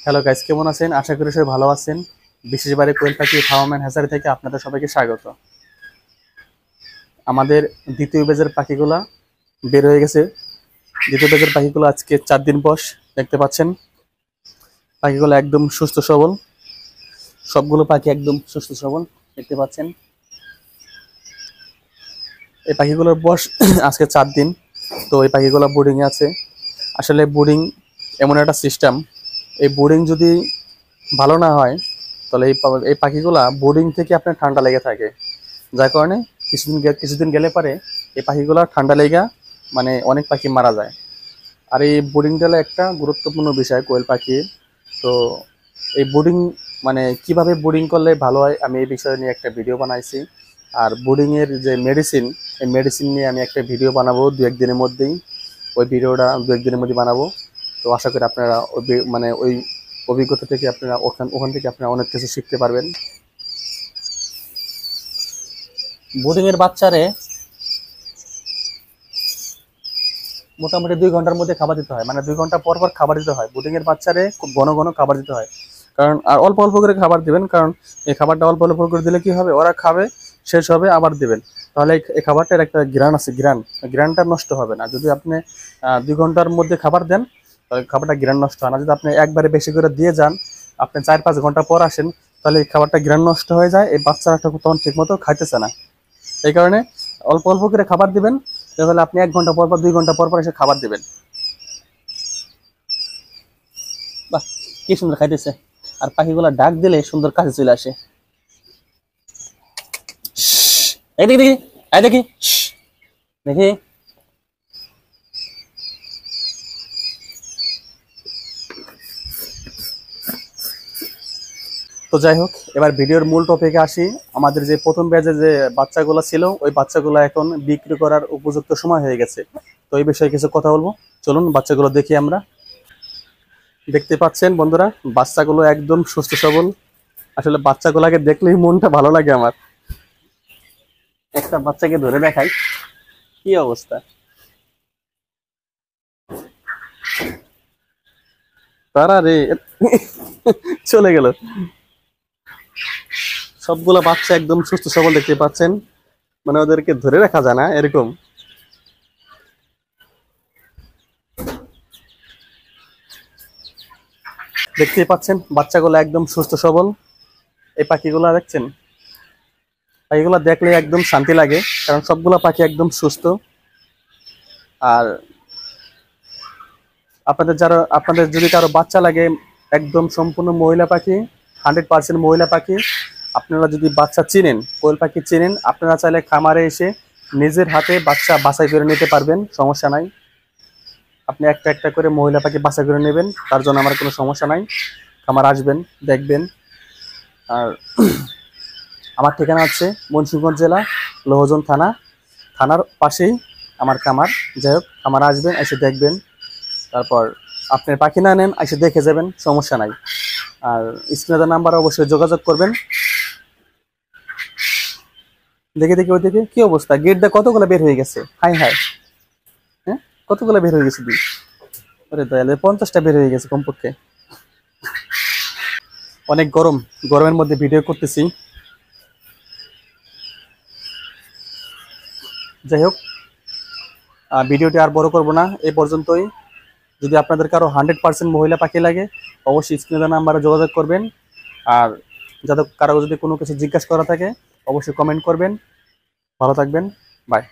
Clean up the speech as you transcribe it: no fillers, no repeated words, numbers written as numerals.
Hello guys, কেমন আছেন? আশা করি সবাই ভালো আছেন। বিশেষভাবে কোয়েল পাখি ফার্ম অ্যান্ড হ্যাচারি থেকে আপনাদের সবাইকে স্বাগত। আমাদের দ্বিতীয় ব্যাচের পাখিগুলা বের হয়ে গেছে। দ্বিতীয় ব্যাচের পাখিগুলো আজকে 4 দিন বয়স। দেখতে পাচ্ছেন পাখিগুলো একদম সুস্থ সবল। সবগুলো পাখি একদম সুস্থ সবল দেখতে পাচ্ছেন। এই পাখিগুলোর বয়স আজকে 4 দিন। তো এই পাখিগুলো বোর্ডিংয়ে আছে। আসলে বোর্ডিং এমন একটা সিস্টেম, এই বোর্ডিং যদি ভালো না হয় তাহলে এই পাখিগুলা বোর্ডিং থেকে আপনার ঠান্ডা লেগে থাকে, যার কারণে কিছুদিন গেলে পরে এই পাখিগুলা ঠান্ডা লেগা মানে অনেক পাখি মারা যায়। আর এই বোর্ডিংটা হলো একটা গুরুত্বপূর্ণ বিষয় কোয়েল পাখির। তো এই বোর্ডিং মানে কিভাবে বোর্ডিং করলে ভালো হয় আমি এই বিষয় নিয়ে একটা ভিডিও বানাইছি। আর বোর্ডিংয়ের যে মেডিসিন, এই মেডিসিন নিয়ে আমি একটা ভিডিও বানাবো 2-1 দিনের মধ্যেই। ওই ভিডিওটা 2-1 দিনের মধ্যে বানাবো। তো আশা করি আপনারা ওই অভিজ্ঞতা থেকে আপনারা ওখান থেকে আপনারা অনেক কিছু শিখতে পারবেন। বোর্ডিংয়ের বাচ্চারে মোটামুটি 2 ঘন্টার মধ্যে খাবার দিতে হয়, মানে 2 ঘন্টা পর পর খাবার দিতে হয়। বোর্ডিংয়ের বাচ্চারে খুব ঘন ঘন খাবার দিতে হয়, কারণ আর অল্প অল্প করে খাবার দিবেন। কারণ এই খাবারটা অল্প অল্প করে দিলে কি হবে, ওরা খাবে, শেষ হবে, আবার দিবেন। তাহলে এই খাবারটার একটা ঘ্রাণ আছে, ঘ্রাণটা নষ্ট হবে না। যদি আপনি 2 ঘন্টার মধ্যে খাবার দেন তাহলে খাবারটা ঘ্রাণ নষ্ট হয় না। যদি আপনি একবারে বেশি করে দিয়ে যান, আপনি 4-5 ঘন্টা পর আসেন, তাহলে এই খাবারটা ঘ্রাণ নষ্ট হয়ে যায়, এই বাচ্চারা তখন ঠিক মতো খাইতেছে না। এই কারণে অল্প অল্প করে খাবার দিবেন। তাহলে আপনি 1 ঘন্টা পর পর 2 ঘন্টা পর পর এসে খাবার দিবেন। বাহ, কি সুন্দর খাইতেছে। আর পাখিগুলা ডাক দিলে সুন্দর কাছে চলে আসে। এই দেখি দেখি, এই দেখি দেখি। তো যাই হোক, এবার ভিডিওর মূল টপিকে আসি। আমাদের যে প্রথম ব্যাচে যে বাচ্চাগুলো ছিল, ওই বাচ্চাগুলো এখন বিক্রি করার উপযুক্ত সময় হয়ে গেছে। তো এই বিষয়ে কিছু কথা বলবো। চলুন বাচ্চাগুলো দেখি আমরা। দেখতে পাচ্ছেন বন্ধুরা, বাচ্চাগুলো একদম সুস্থ সবল। আসলে বাচ্চাগুলোকে দেখলেই মনটা ভালো লাগে আমার। একটা বাচ্চাকে ধরে দেখাই কি অবস্থা। তারা রে চলে গেল। সবগুলো বাচ্চা একদম সুস্থ সবল দেখতে পাচ্ছেন, মানে ওদেরকে ধরে রাখা যায় না এরকম। দেখতেই পাচ্ছেন বাচ্চাগুলো একদম সুস্থ সবল। এই পাখিগুলো দেখছেন, পাখিগুলো দেখলে একদম শান্তি লাগে, কারণ সবগুলো পাখি একদম সুস্থ। আর আপনাদের যদি কারো বাচ্চা লাগে, একদম সম্পূর্ণ মহিলা পাখি, 100% মহিলা পাখি, আপনারা যদি বাচ্চা চিনেন, কোয়েল পাখি চিনেন, আপনারা চাইলে খামারে এসে নিজের হাতে বাচ্চা বাছাই করে নিতে পারবেন, সমস্যা নাই। আপনি একটা একটা করে মহিলা পাখি বাছাই করে নেবেন, তার জন্য আমার কোনো সমস্যা নাই। খামার আসবেন, দেখবেন। আর আমার ঠিকানা হচ্ছে মুন্সিগঞ্জ জেলা, লোহজন থানার পাশেই আমার খামার। যাই হোক, খামার আসবেন, এসে দেখবেন। তারপর আপনার পাখি না নেন, এসে দেখে যাবেন, সমস্যা নাই। আর স্ক্রিনে নাম্বার অবশ্যই যোগাযোগ করবেন। দেখে দেখে ওইদিকে কি অবস্থা, গেটটা কতগুলো বের হয়ে গেছে, হাই হাই। হ্যাঁ, কতগুলো বের হয়ে গেছে তুই? ওরে দয়ালে, 50টা বের হয়ে গেছে কমপক্ষে। অনেক গরম, গরমের মধ্যে ভিডিও করতেছি। যাই হোক, ভিডিওটি আর বড় করব না, এই পর্যন্তই। যদি আপনাদের কারো 100% মহিলা পাখি লাগে, অবশ্যই স্ক্রিনে নাম্বারে যোগাযোগ করবেন। আর যাদের কারো যদি কোনো কিছু জিজ্ঞাসা করা থাকে, অবশ্যই কমেন্ট করবেন। ভালো থাকবেন, বাই।